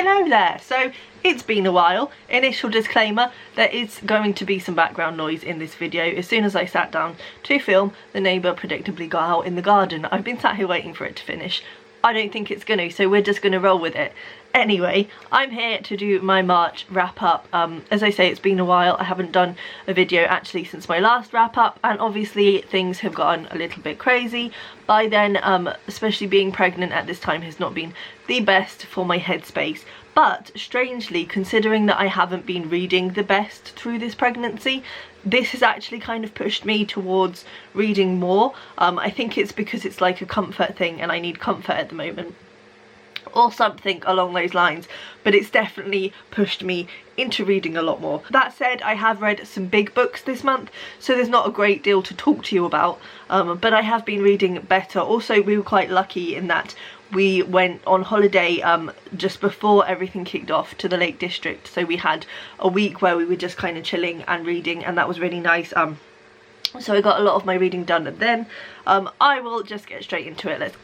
Hello there. So it's been a while. Initial disclaimer, there is going to be some background noise in this video. As soon as I sat down to film, the neighbour predictably got out in the garden. I've been sat here waiting for it to finish. I don't think it's gonna, so we're just gonna roll with it. Anyway, I'm here to do my March wrap up. As I say, it's been a while. I haven't done a video actually since my last wrap up, and obviously things have gotten a little bit crazy by then. Especially being pregnant at this time has not been the best for my headspace. But strangely, considering that I haven't been reading the best through this pregnancy, this has actually kind of pushed me towards reading more. I think it's because it's like a comfort thing and I need comfort at the moment, or something along those lines, but it's definitely pushed me into reading a lot more. That said, I have read some big books this month, so there's not a great deal to talk to you about, but I have been reading better. Also, we were quite lucky in that we went on holiday just before everything kicked off to the Lake District, so we had a week where we were just kind of chilling and reading, and that was really nice. So I got a lot of my reading done, and then I will just get straight into it.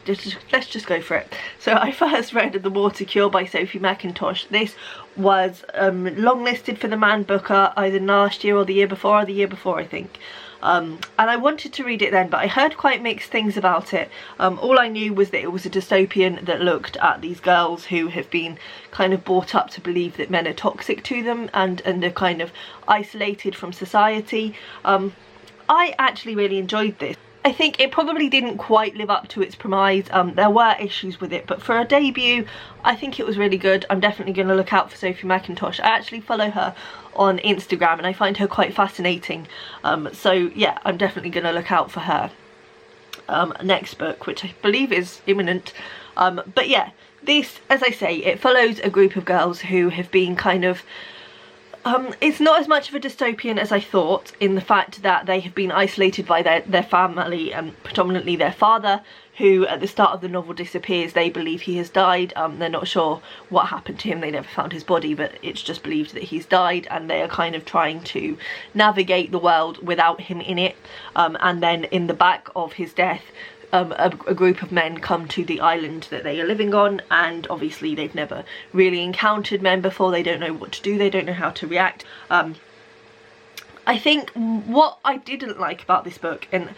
Let's just go for it. So I first read The Water Cure by Sophie Mackintosh. This was longlisted for the Man Booker either last year or the year before, I think. And I wanted to read it then, but I heard quite mixed things about it. All I knew was that it was a dystopian that looked at these girls who have been kind of brought up to believe that men are toxic to them and are kind of isolated from society. I actually really enjoyed this. I think it probably didn't quite live up to its premise. There were issues with it, but for a debut, I think it was really good. I'm definitely going to look out for Sophie Mackintosh. I actually follow her on Instagram and I find her quite fascinating. So yeah, I'm definitely going to look out for her next book, which I believe is imminent. But yeah, this, as I say, it follows a group of girls who have been kind of it's not as much of a dystopian as I thought, in the fact that they have been isolated by their family, and predominantly their father, who at the start of the novel disappears. They believe he has died. They're not sure what happened to him. They never found his body, but it's just believed that he's died, and they are kind of trying to navigate the world without him in it. And then in the back of his death, a group of men come to the island that they are living on, and obviously they've never really encountered men before. They don't know what to do, they don't know how to react. I think what I didn't like about this book, and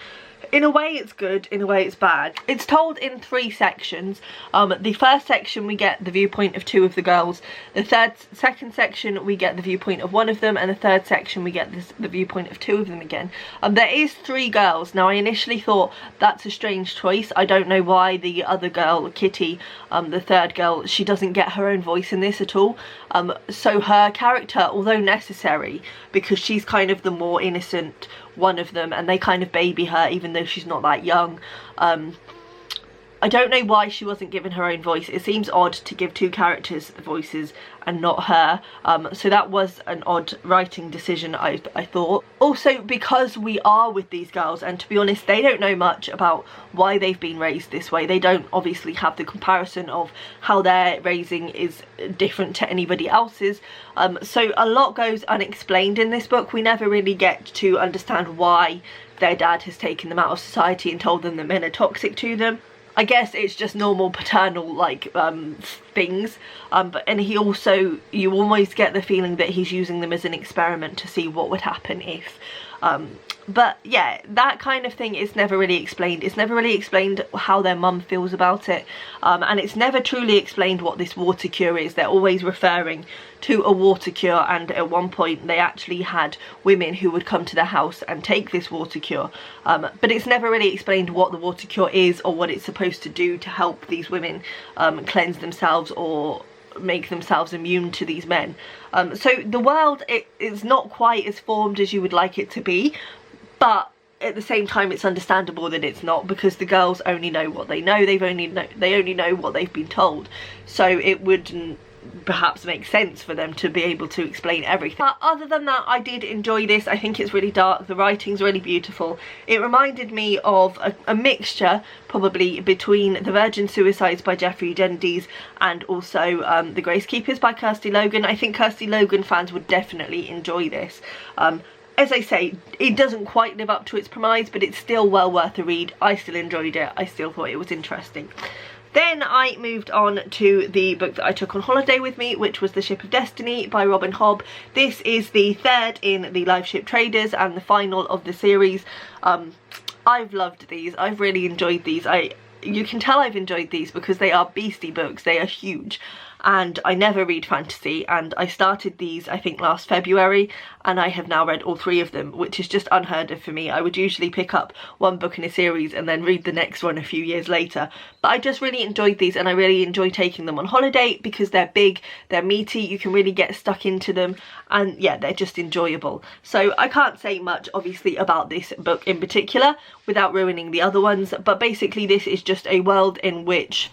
in a way it's good, in a way it's bad. It's told in 3 sections. The first section we get the viewpoint of 2 of the girls. The second section we get the viewpoint of 1 of them, and the third section we get the viewpoint of 2 of them again. There is 3 girls. Now I initially thought that's a strange choice. I don't know why the other girl, Kitty, the third girl, she doesn't get her own voice in this at all. So her character, although necessary, because she's kind of the more innocent one of them, and they kind of baby her even though she's not that young. I don't know why she wasn't given her own voice. It seems odd to give 2 characters voices and not her. So that was an odd writing decision, I thought. Also, because we are with these girls, and to be honest, they don't know much about why they've been raised this way. They don't obviously have the comparison of how their raising is different to anybody else's. So a lot goes unexplained in this book. We never really get to understand why their dad has taken them out of society and told them that men are toxic to them. I guess it's just normal paternal like things, and he also, you almost get the feeling that he's using them as an experiment to see what would happen if. But yeah, that kind of thing is never really explained. It's never really explained how their mum feels about it, and it's never truly explained what this water cure is. They're always referring to a water cure, and at one point they actually had women who would come to their house and take this water cure, but it's never really explained what the water cure is or what it's supposed to do to help these women cleanse themselves or make themselves immune to these men. So the world is not quite as formed as you would like it to be, but at the same time it's understandable that it's not, because the girls only know what they know. They only know what they've been told, so it wouldn't perhaps make sense for them to be able to explain everything. But other than that, I did enjoy this. I think it's really dark, the writing's really beautiful. It reminded me of a mixture probably between The Virgin Suicides by Jeffrey Dendies and also The Gracekeepers by Kirsty Logan. I think Kirsty Logan fans would definitely enjoy this. As I say, it doesn't quite live up to its premise, but it's still well worth a read. I still enjoyed it. I still thought it was interesting. Then I moved on to the book that I took on holiday with me, which was The Ship of Destiny by Robin Hobb. This is the third in the Live Ship Traders and the final of the series. I've loved these. I've really enjoyed these. You can tell I've enjoyed these because they are beastie books. They are huge, and I never read fantasy, and I started these I think last February, and I have now read all 3 of them, which is just unheard of for me. I would usually pick up one book in a series and then read the next one a few years later, but I just really enjoyed these, and I really enjoy taking them on holiday because they're big, they're meaty, you can really get stuck into them, and yeah, they're just enjoyable. So I can't say much obviously about this book in particular without ruining the other ones, but basically this is just a world in which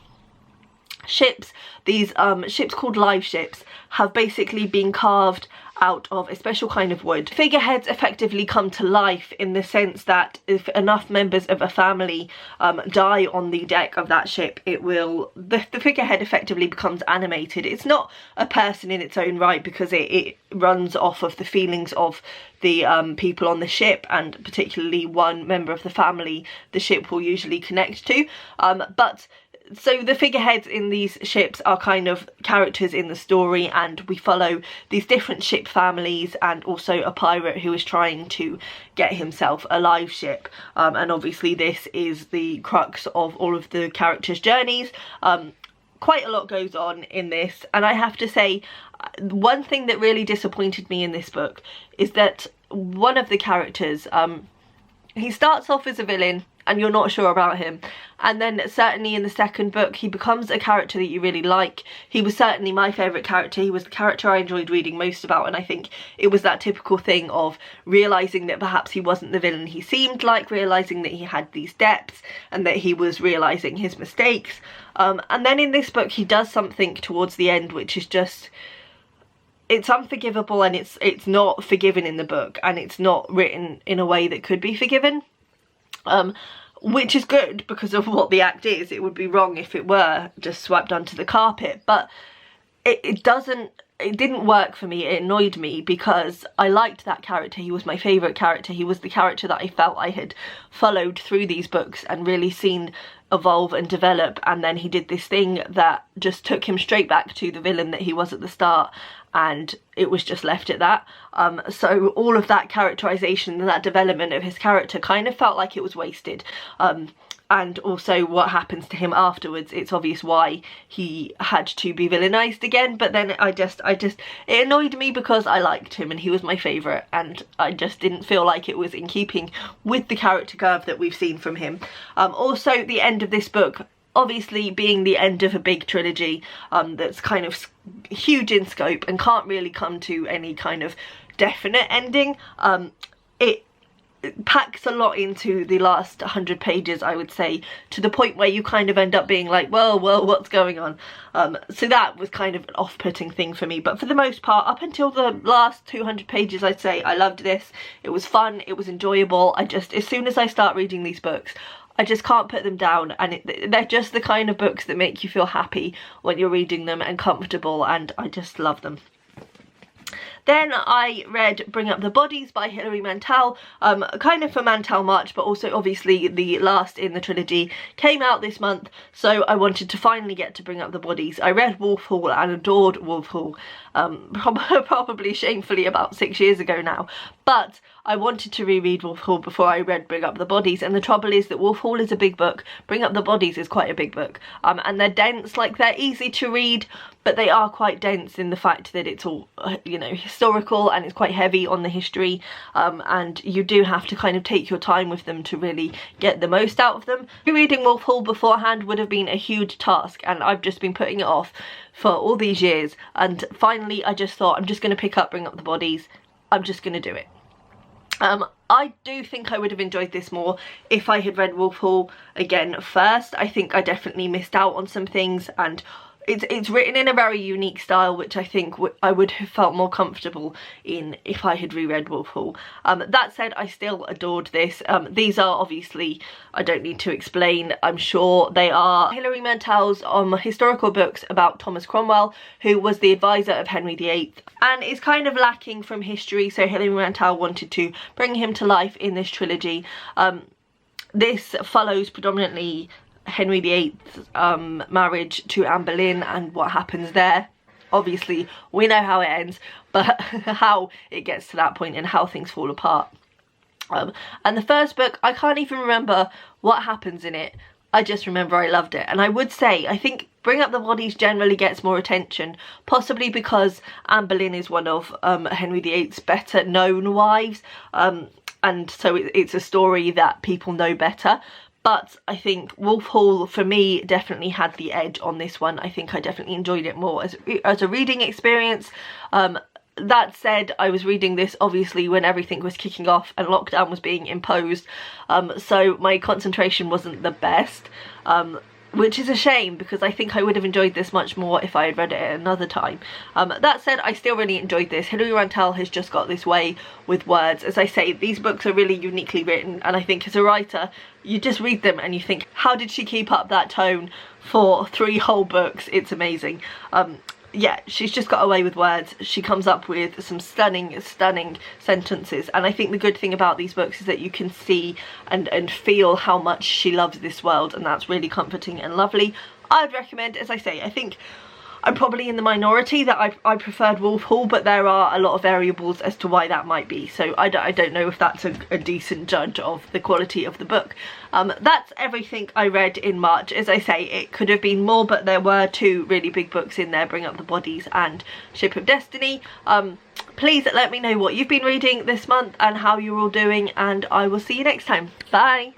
ships, these ships called live ships, have basically been carved out of a special kind of wood. Figureheads effectively come to life in the sense that if enough members of a family die on the deck of that ship, the figurehead effectively becomes animated. It's not a person in its own right because it runs off of the feelings of the people on the ship, and particularly one member of the family the ship will usually connect to, so the figureheads in these ships are kind of characters in the story, and we follow these different ship families and also a pirate who is trying to get himself a live ship, and obviously this is the crux of all of the characters' journeys. Quite a lot goes on in this, and I have to say one thing that really disappointed me in this book is that one of the characters, he starts off as a villain and you're not sure about him, and then certainly in the second book he becomes a character that you really like. He was certainly my favourite character. He was the character I enjoyed reading most about, and I think it was that typical thing of realising that perhaps he wasn't the villain he seemed like, realising that he had these depths and that he was realising his mistakes, and then in this book he does something towards the end which is just, it's unforgivable, and it's not forgiven in the book, and it's not written in a way that could be forgiven, which is good because of what the act is. It would be wrong if it were just swept under the carpet, but it didn't work for me. It annoyed me because I liked that character. He was my favourite character. He was the character that I felt I had followed through these books and really seen evolve and develop, and then he did this thing that just took him straight back to the villain that he was at the start, and it was just left at that. So all of that characterisation and that development of his character kind of felt like it was wasted. And also what happens to him afterwards, it's obvious why he had to be villainised again, but then it annoyed me because I liked him and he was my favourite, and I just didn't feel like it was in keeping with the character curve that we've seen from him. Also, the end of this book, obviously being the end of a big trilogy that's kind of huge in scope and can't really come to any kind of definite ending, it packs a lot into the last 100 pages, I would say, to the point where you kind of end up being like, well, what's going on? So that was kind of an off-putting thing for me, but for the most part, up until the last 200 pages, I'd say I loved this. It was fun, it was enjoyable. As soon as I start reading these books, I just can't put them down, and they're just the kind of books that make you feel happy when you're reading them and comfortable, and I just love them. Then I read Bring Up the Bodies by Hilary Mantel, kind of for Mantel March, but also obviously the last in the trilogy came out this month, so I wanted to finally get to Bring Up the Bodies. I read Wolf Hall and adored Wolf Hall, probably shamefully about 6 years ago now, but I wanted to reread Wolf Hall before I read Bring Up the Bodies, and the trouble is that Wolf Hall is a big book, Bring Up the Bodies is quite a big book, and they're dense. Like, they're easy to read, but they are quite dense in the fact that it's all, you know, historical, and it's quite heavy on the history, and you do have to kind of take your time with them to really get the most out of them. Reading Wolf Hall beforehand would have been a huge task, and I've just been putting it off for all these years, and finally I just thought, I'm just going to pick up Bring Up the Bodies. I'm just going to do it. I do think I would have enjoyed this more if I had read Wolf Hall again first. I think I definitely missed out on some things, and it's written in a very unique style, which I think I would have felt more comfortable in if I had reread Wolf Hall. That said, I still adored this. These are obviously, I don't need to explain, I'm sure they are Hilary Mantel's historical books about Thomas Cromwell, who was the advisor of Henry VIII, and is kind of lacking from history, so Hilary Mantel wanted to bring him to life in this trilogy. This follows predominantly Henry VIII's marriage to Anne Boleyn and what happens there. Obviously we know how it ends, but how it gets to that point and how things fall apart. And the first book, I can't even remember what happens in it. I just remember I loved it. And I would say, I think Bring Up the Bodies generally gets more attention, possibly because Anne Boleyn is one of Henry VIII's better known wives, and so it's a story that people know better. But I think Wolf Hall, for me, definitely had the edge on this one. I think I definitely enjoyed it more as a reading experience. That said, I was reading this obviously when everything was kicking off and lockdown was being imposed, so my concentration wasn't the best, which is a shame because I think I would have enjoyed this much more if I had read it at another time. That said, I still really enjoyed this. Hilary Mantel has just got this way with words. As I say, these books are really uniquely written, and I think as a writer you just read them and you think, how did she keep up that tone for 3 whole books? It's amazing. Yeah, she's just got away with words. She comes up with some stunning sentences, and I think the good thing about these books is that you can see and feel how much she loves this world, and that's really comforting and lovely. I'd recommend, as I say, I think I'm probably in the minority that I preferred Wolf Hall, but there are a lot of variables as to why that might be, so I don't know if that's a decent judge of the quality of the book. That's everything I read in March. As I say, it could have been more, but there were 2 really big books in there, Bring Up the Bodies and Ship of Destiny. Please let me know what you've been reading this month and how you're all doing, and I will see you next time. Bye!